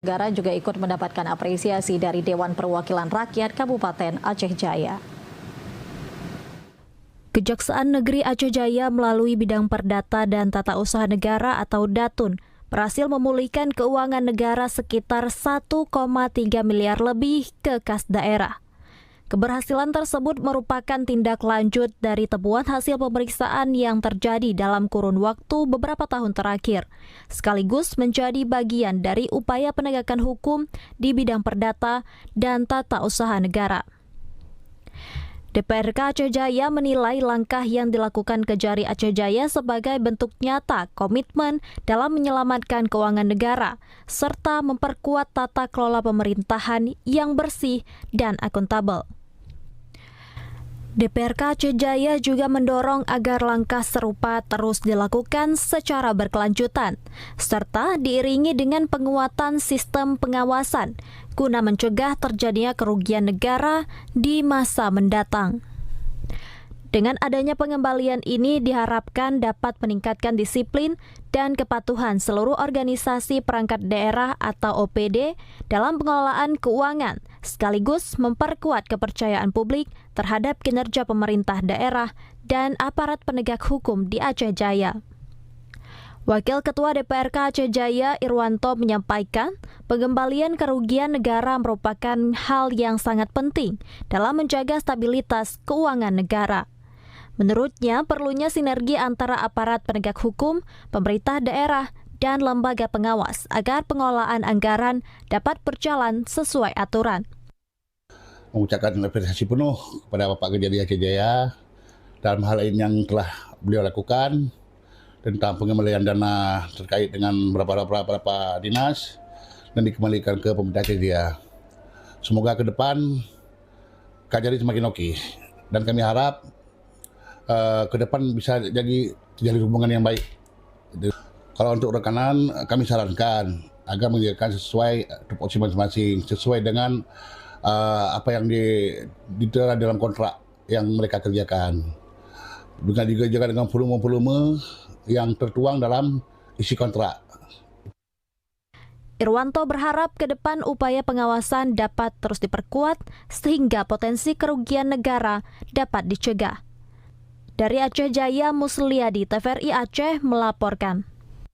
Negara juga ikut mendapatkan apresiasi dari Dewan Perwakilan Rakyat Kabupaten Aceh Jaya. Kejaksaan Negeri Aceh Jaya melalui Bidang Perdata dan Tata Usaha Negara atau Datun berhasil memulihkan keuangan negara sekitar 1,3 miliar lebih ke kas daerah. Keberhasilan tersebut merupakan tindak lanjut dari temuan hasil pemeriksaan yang terjadi dalam kurun waktu beberapa tahun terakhir, sekaligus menjadi bagian dari upaya penegakan hukum di bidang perdata dan tata usaha negara. DPRK Aceh Jaya menilai langkah yang dilakukan Kejari Aceh Jaya sebagai bentuk nyata komitmen dalam menyelamatkan keuangan negara, serta memperkuat tata kelola pemerintahan yang bersih dan akuntabel. DPRK Aceh Jaya juga mendorong agar langkah serupa terus dilakukan secara berkelanjutan, serta diiringi dengan penguatan sistem pengawasan, guna mencegah terjadinya kerugian negara di masa mendatang. Dengan adanya pengembalian ini diharapkan dapat meningkatkan disiplin dan kepatuhan seluruh organisasi perangkat daerah atau OPD dalam pengelolaan keuangan, sekaligus memperkuat kepercayaan publik terhadap kinerja pemerintah daerah dan aparat penegak hukum di Aceh Jaya. Wakil Ketua DPRK Aceh Jaya Irwanto menyampaikan, pengembalian kerugian negara merupakan hal yang sangat penting dalam menjaga stabilitas keuangan negara. Menurutnya, perlunya sinergi antara aparat penegak hukum, pemerintah daerah, dan lembaga pengawas agar pengelolaan anggaran dapat berjalan sesuai aturan. Mengucapkan apresiasi penuh kepada Bapak Kejari Aceh Jaya dalam hal ini yang telah beliau lakukan tentang pengembalian dana terkait dengan beberapa dinas dan dikembalikan ke pemerintah Aceh Jaya. Semoga ke depan Kejari semakin oke dan kami harap ke depan bisa jadi hubungan yang baik. Kalau untuk rekanan kami sarankan agar menjalankan sesuai tupoksi masing-masing, sesuai dengan apa yang diterapkan dalam kontrak yang mereka kerjakan. Juga dengan volume-volume yang tertuang dalam isi kontrak. Irwanto berharap ke depan upaya pengawasan dapat terus diperkuat sehingga potensi kerugian negara dapat dicegah. Dari Aceh Jaya, Musliadi, TVRI Aceh melaporkan.